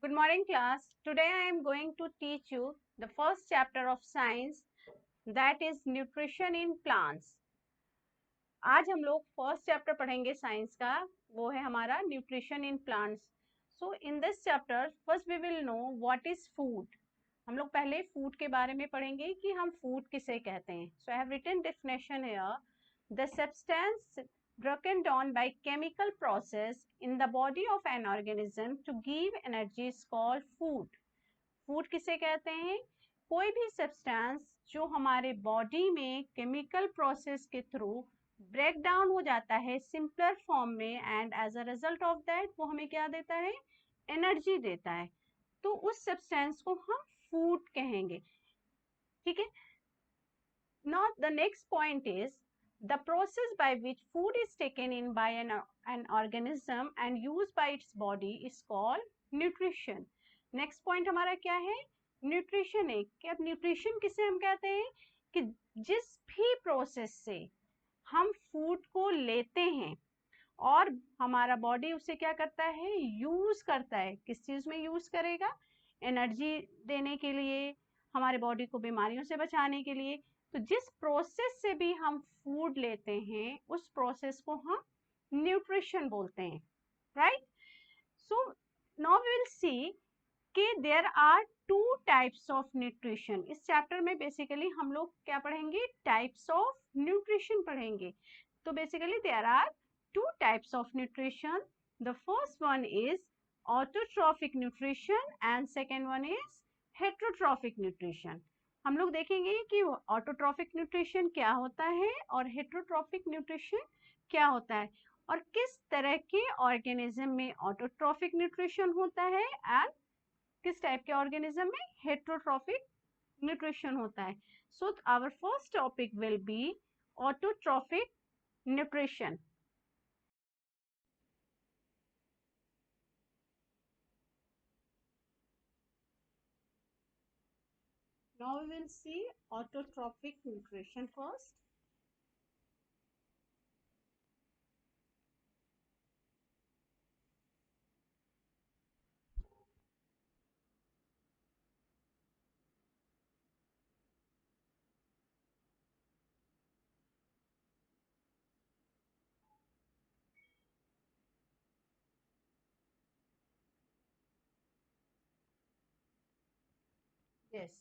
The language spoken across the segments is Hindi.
Good morning, class. Today I am going to teach you the first chapter of science, that is nutrition in plants. आज हम लोग फर्स्ट चैप्टर पढ़ेंगे साइंस का, वो है हमारा nutrition in plants. So in this chapter first we will know what is food. हम लोग पहले फूड के बारे में पढ़ेंगे कि हम फूड किसे कहते हैं. So I have written definition here. The substance broken down by chemical process in the body of an organism to give energy is called food. Food किसे कहते हैं? कोई भी सब्सटेंस जो हमारे बॉडी में केमिकल प्रोसेस के थ्रू ब्रेक डाउन हो जाता है सिंपलर फॉर्म में, and as a result of that वो हमें क्या देता है? एनर्जी देता है. तो उस सब्सटेंस को हम फूड कहेंगे. ठीक है. Now the next point is the process by which food is taken in by an organism and used by its body is called nutrition. Next point हमारा क्या है? न्यूट्रिशन है. कि अब न्यूट्रिशन किसे हम कहते हैं? कि जिस भी प्रोसेस से हम फूड को लेते हैं और हमारा बॉडी उसे क्या करता है? यूज करता है. किस चीज में यूज करेगा? एनर्जी देने के लिए, हमारे बॉडी को बीमारियों से बचाने के लिए. तो जिस प्रोसेस से भी हम फूड लेते हैं उस प्रोसेस को हम न्यूट्रिशन बोलते हैं. Right. So now we will see कि there are two types of nutrition. इस चैप्टर में बेसिकली हम लोग क्या पढ़ेंगे? टाइप्स ऑफ न्यूट्रिशन पढ़ेंगे. तो basically there are two types of nutrition. The first one is autotrophic nutrition and second one is heterotrophic nutrition. हम लोग देखेंगे कि ऑटोट्रॉफिक न्यूट्रिशन क्या होता है और हेट्रोट्रॉफिक न्यूट्रिशन क्या होता है, और किस तरह के ऑर्गेनिज्म में ऑटोट्रॉफिक न्यूट्रिशन होता है एंड किस टाइप के ऑर्गेनिज्म में हेट्रोट्रॉफिक न्यूट्रिशन होता है. So our first topic will be autotrophic nutrition. Now we will see autotrophic nutrition first. Yes.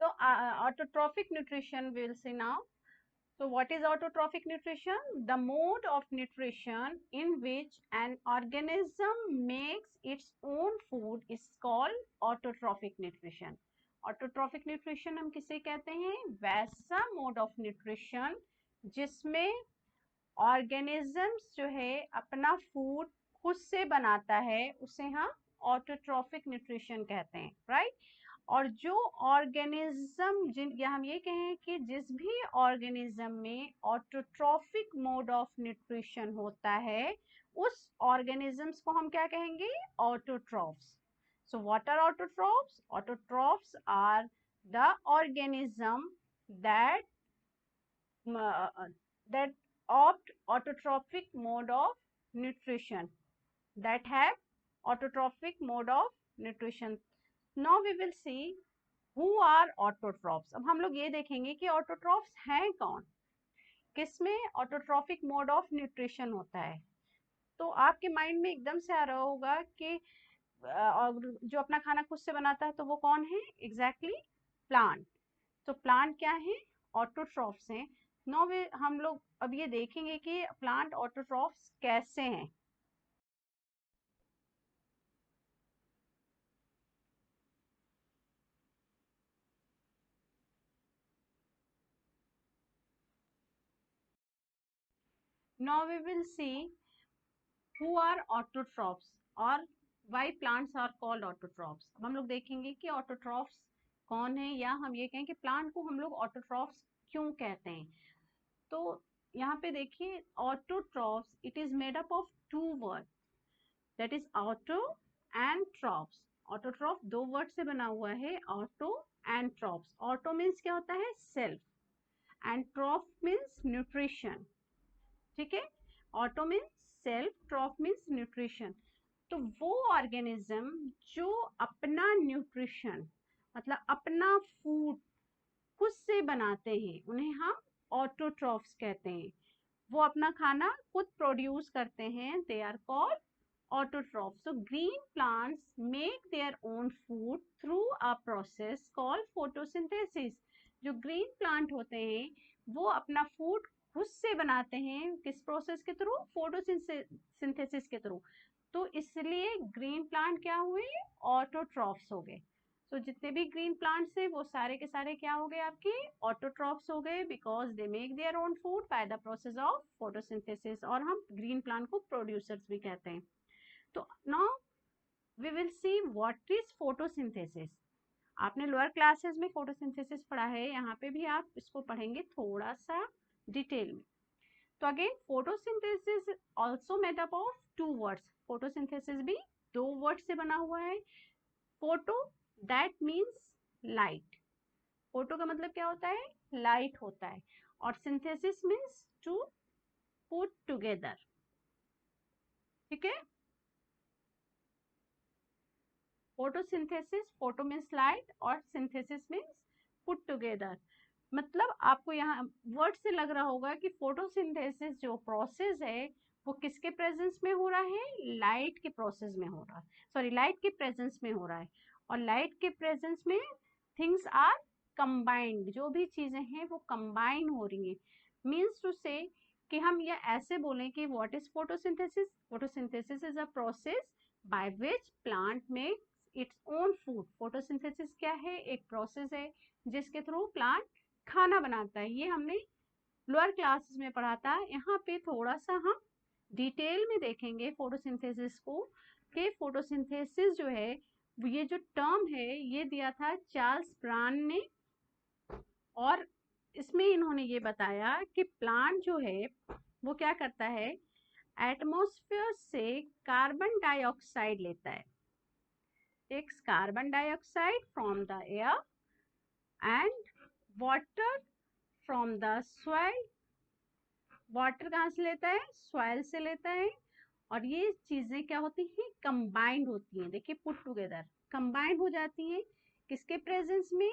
So autotrophic nutrition we will see now. So what is autotrophic nutrition? The mode of nutrition in which an organism makes its own food is called autotrophic nutrition. Autotrophic nutrition हम किसे कहते हैं? वैसा mode of nutrition जिसमें organisms जो है अपना food खुद से बनाता है उसे हम autotrophic nutrition कहते हैं. Right? और जो ऑर्गेनिज्म या हम ये कहें कि जिस भी ऑर्गेनिज्म में ऑटोट्रॉफिक मोड ऑफ न्यूट्रिशन होता है उस ऑर्गेनिजम्स को हम क्या कहेंगे? Autotrophs. So what are autotrophs? Autotrophs are the organism that that opt autotrophic mode of nutrition, that have autotrophic mode of nutrition. Now we will see who are autotrophs. अब हम लोग ये देखेंगे कि ऑटोट्रॉफ्स हैं कौन, किसमें ऑटोट्रॉफिक मोड ऑफ न्यूट्रिशन होता है. तो आपके माइंड में एकदम से आ रहा होगा कि जो अपना खाना खुद से बनाता है तो वो कौन है? Exactly plant. तो प्लांट क्या है? ऑटोट्रॉफ्स हैं. नो वे हम लोग अब ये देखेंगे कि प्लांट ऑटोट्रॉफ्स कैसे हैं. Now we will see who are autotrophs or why plants are called autotrophs. अब हम लोग देखेंगे कि autotrophs कौन है, या हम ये कहें कि प्लांट को हम लोग autotrophs क्यों कहते हैं. तो यहाँ पे देखिए autotrophs, it is made up of two words, that is auto and trophs. autotroph दो वर्ड से बना हुआ है, auto and trophs. auto means क्या होता है? Self, and troph means nutrition. ठीक है। Auto means self, ट्रॉफ means nutrition. तो वो ऑर्गेनिज्म जो अपना न्यूट्रिशन मतलब अपना फूड खुद से बनाते हैं उन्हें हम ऑटोट्रॉफ्स कहते हैं। वो अपना खाना खुद प्रोड्यूस करते हैं, they are called autotrophs. So green plants make their own food through a process called photosynthesis. जो green plant होते हैं वो अपना food खुद से बनाते हैं, किस प्रोसेस के थ्रू? फोटोसिंथेसिस के थ्रू। तो इसलिए ग्रीन प्लांट क्या हुए? ऑटोट्रॉफ्स हो गए। तो जितने भी ग्रीन प्लांट्स है वो सारे के सारे क्या हो गए आपके? ऑटोट्रॉफ्स हो गए, because they make their own food by the process of photosynthesis. और हम ग्रीन प्लांट को प्रोड्यूसर्स भी कहते हैं। तो now we will see what is photosynthesis. आपने लोअर क्लासेस में फोटोसिंथेसिस पढ़ा है, यहाँ पे भी आप इसको पढ़ेंगे थोड़ा सा डिटेल में। तो again photosynthesis also made up of two words. Photosynthesis भी दो वर्ड से बना हुआ है। Photo that means light. Photo का मतलब क्या होता है? लाइट होता है। और synthesis means to put together. ठीक है। फोटोसिंथेसिस, फोटो मीन्स लाइट और सिंथेसिस मीन्स पुट टुगेदर। मतलब आपको यहाँ वर्ड से लग रहा होगा कि फोटोसिंथेसिस जो प्रोसेस है वो किसके प्रेजेंस में हो रहा है? लाइट के प्रोसेस में हो रहा है, सॉरी लाइट के प्रेजेंस में हो रहा है। और लाइट के प्रेजेंस में थिंग्स आर कंबाइंड, जो भी चीजें हैं वो कंबाइन हो रही है। मीन्स टू से कि हम ये ऐसे बोलें कि what is photosynthesis? Photosynthesis is a process by which plant makes its own food. Photosynthesis क्या है? एक प्रोसेस है जिसके थ्रू प्लांट खाना बनाता है। ये हमने लोअर क्लासेस में पढ़ा था। यहाँ पे थोड़ा सा हम डिटेल में देखेंगे फोटोसिंथेसिस को, कि फोटोसिंथेसिस जो है ये जो टर्म है ये दिया था चार्ल्स ब्रान ने। और इसमें इन्होंने ये बताया कि प्लांट जो है वो क्या करता है? एटमॉस्फेयर से कार्बन डाइऑक्साइड लेता है, takes carbon dioxide from the air and water from the soil. Water कहाँ से लेता है? सॉइल से लेता है। और ये चीजें क्या होती हैं? कंबाइंड होती हैं। देखिए पुट टुगेदर, कंबाइंड हो जाती हैं किसके प्रेजेंस में?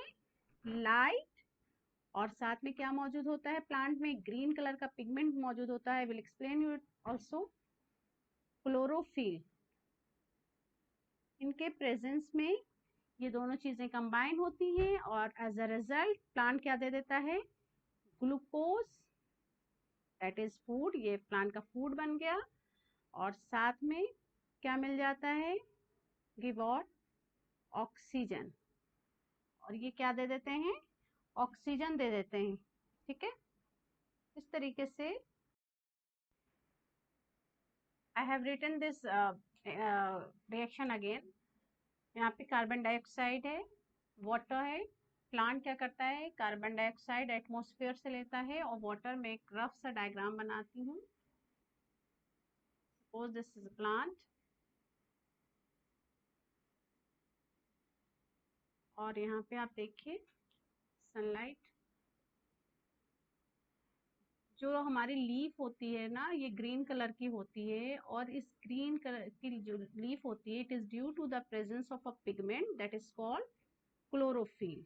लाइट। और साथ में क्या मौजूद होता है? प्लांट में ग्रीन कलर का पिगमेंट मौजूद होता है। Will explain you also. Chlorophyll, इनके प्रेजेंस में ये दोनों चीजें कंबाइन होती हैं और एज अ रिजल्ट प्लांट क्या दे देता है? Glucose, that is food. ये प्लांट का फूड बन गया। और साथ में क्या मिल जाता है? Give out oxygen. और ये क्या दे देते हैं? ऑक्सीजन दे देते हैं। ठीक है। इस तरीके से I have written this reaction again. यहाँ पे कार्बन डाइऑक्साइड है, वाटर है। प्लांट क्या करता है? कार्बन डाइऑक्साइड एटमॉस्फेयर से लेता है और वाटर में एक रफ सा डायग्राम बनाती हूँ। सपोज दिस इज प्लांट और यहाँ पे आप देखिए सनलाइट। जो हमारी लीफ होती है ना ये ग्रीन कलर की होती है। और इस ग्रीन कलर की जो लीफ होती है it is due to the presence of a pigment that is called chlorophyll.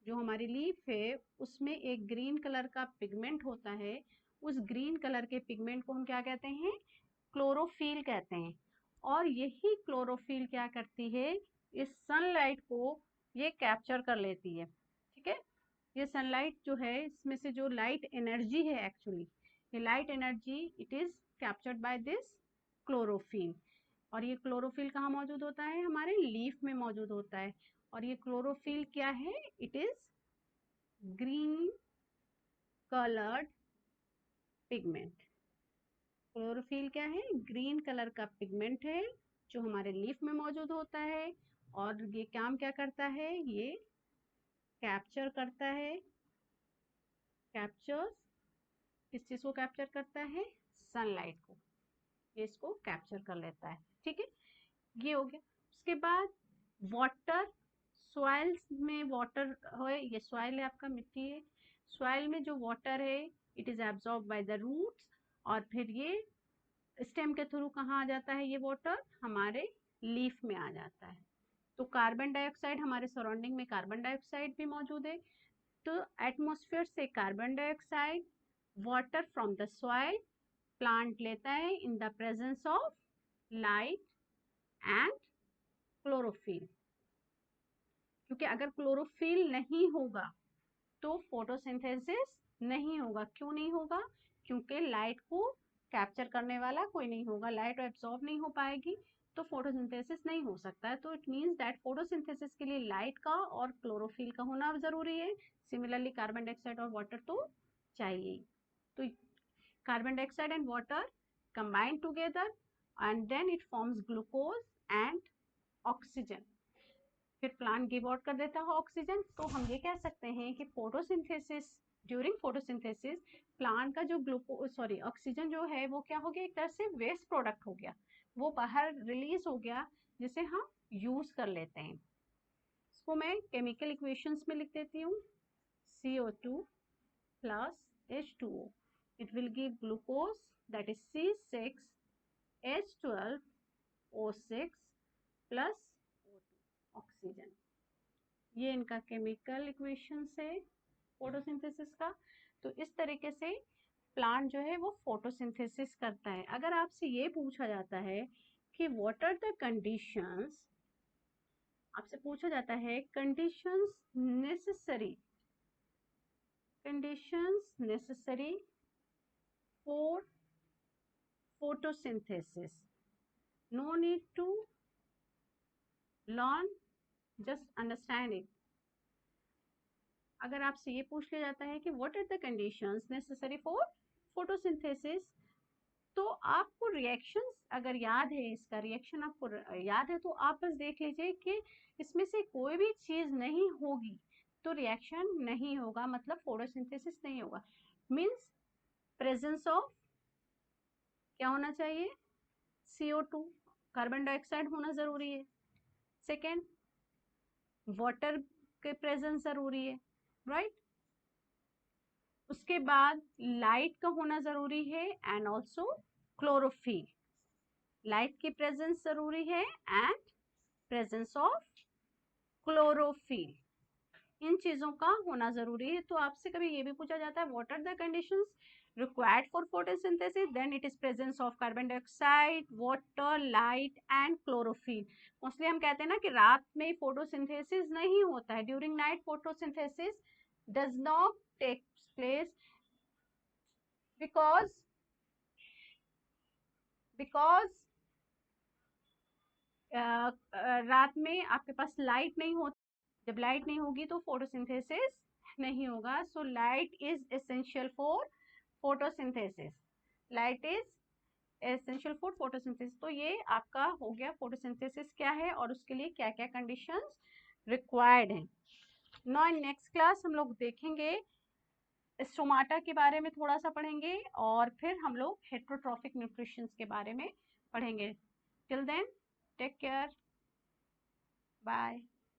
जो हमारी लीफ है उसमें एक ग्रीन कलर का पिगमेंट होता है। उस ग्रीन कलर के पिगमेंट को हम क्या कहते हैं? क्लोरोफिल कहते हैं। और यही क्लोरोफिल क्या करती है? इस सनलाइट को ये कैप्चर कर लेती है। ठीक है। ये सनलाइट जो है इसमें से जो लाइट एनर्जी है एक्चुअली, ये light energy it is captured by this chlorophyll. और ये क्लोरोफिल कहाँ मौजूद होता है? हमारे लीफ में मौजूद होता है। और ये क्लोरोफिल क्या है? It is green coloured pigment. Chlorophyll क्या है? ग्रीन कलर का पिगमेंट है जो हमारे लीफ में मौजूद होता है। और ये काम क्या करता है? ये कैप्चर करता है। कैप्चर किस चीज को कैप्चर करता है? सनलाइट को। ये इसको कैप्चर कर लेता है। ठीक है। ये हो गया। उसके बाद वाटर, सॉइल में वाटर है, ये सॉइल है आपका, मिट्टी है। सॉइल में जो वाटर है it is absorb by the roots, और फिर ये स्टेम के थ्रू कहाँ आ जाता है, ये वाटर हमारे लीफ में आ जाता है। तो कार्बन डाइऑक्साइड, हमारे सराउंडिंग में कार्बन डाइऑक्साइड भी मौजूद है, तो एटमॉस्फेयर से carbon dioxide, water from the soil plant लेता है in the presence of light and chlorophyll. क्योंकि अगर क्लोरोफिल नहीं होगा तो फोटोसिंथेसिस नहीं होगा। क्यों नहीं होगा? क्योंकि लाइट को कैप्चर करने वाला कोई नहीं होगा, लाइट एब्जॉर्ब नहीं हो पाएगी, तो फोटोसिंथेसिस नहीं हो सकता है। तो इट मीन्स दैट फोटोसिंथेसिस के लिए लाइट का और क्लोरोफिल का होना जरूरी है। सिमिलरली कार्बन डाइऑक्साइड और वाटर तो चाहिए। तो carbon dioxide and water combine together and then it forms glucose and oxygen। फिर प्लांट गिव आउट कर देता है ऑक्सीजन। तो हम ये कह सकते हैं कि फोटोसिंथेसिस, ड्यूरिंग फोटोसिंथेसिस प्लांट का जो ऑक्सीजन जो है वो क्या हो गया, एक तरह से वेस्ट प्रोडक्ट हो गया, वो बाहर रिलीज हो गया, जिसे हम यूज कर लेते हैं। इसको मैं केमिकल इक्वेशंस में लिख देती हूँ। CO2 plus H2O, it will give glucose, that is C6H12O6 plus oxygen. ये इनका केमिकल इक्वेशन है फोटोसिंथेसिस का। तो इस तरीके से प्लांट जो है वो फोटोसिंथेसिस करता है। अगर आपसे ये पूछा जाता है कि व्हाट आर द कंडीशंस, आपसे पूछा जाता है conditions necessary for photosynthesis, no need to learn, just understand it। अगर आपसे ये पूछ लिया जाता है कि what are the conditions necessary for photosynthesis, तो आपको रिएक्शंस अगर याद है, इसका रिएक्शन आपको याद है, तो आप बस देख लीजिए कि इसमें से कोई भी चीज नहीं होगी तो रिएक्शन नहीं होगा, मतलब फोटोसिंथेसिस नहीं होगा। मीन्स प्रेजेंस ऑफ क्या होना चाहिए, CO2 कार्बन डाइऑक्साइड होना जरूरी है। सेकेंड, वाटर के प्रेजेंस जरूरी है, राइट। उसके बाद लाइट का होना जरूरी है एंड ऑल्सो क्लोरोफिल, लाइट की प्रेजेंस जरूरी है एंड प्रेजेंस ऑफ क्लोरोफिल, इन चीजों का होना जरूरी है। तो आपसे कभी ये भी पूछा जाता है what are the conditions required for photosynthesis, then it is presence of carbon dioxide, water, light and chlorophyll। Mostly हम कहते हैं ना कि रात में फोटोसिंथेसिस नहीं होता है, during night photosynthesis does not take place because रात में आपके पास लाइट नहीं होती, जब लाइट नहीं होगी तो फोटोसिंथेसिस नहीं होगा। So light is essential for photosynthesis, light is essential for photosynthesis. तो ये आपका हो गया फोटोसिंथेसिस क्या है और उसके लिए क्या क्या कंडीशंस रिक्वायर्ड हैं। नाउ इन नेक्स्ट क्लास हम लोग देखेंगे स्टोमाटा के बारे में थोड़ा सा पढ़ेंगे और फिर हम लोग हेट्रोट्रॉफिक न्यूट्रिशंस के बारे में पढ़ेंगे। Till then take care, bye.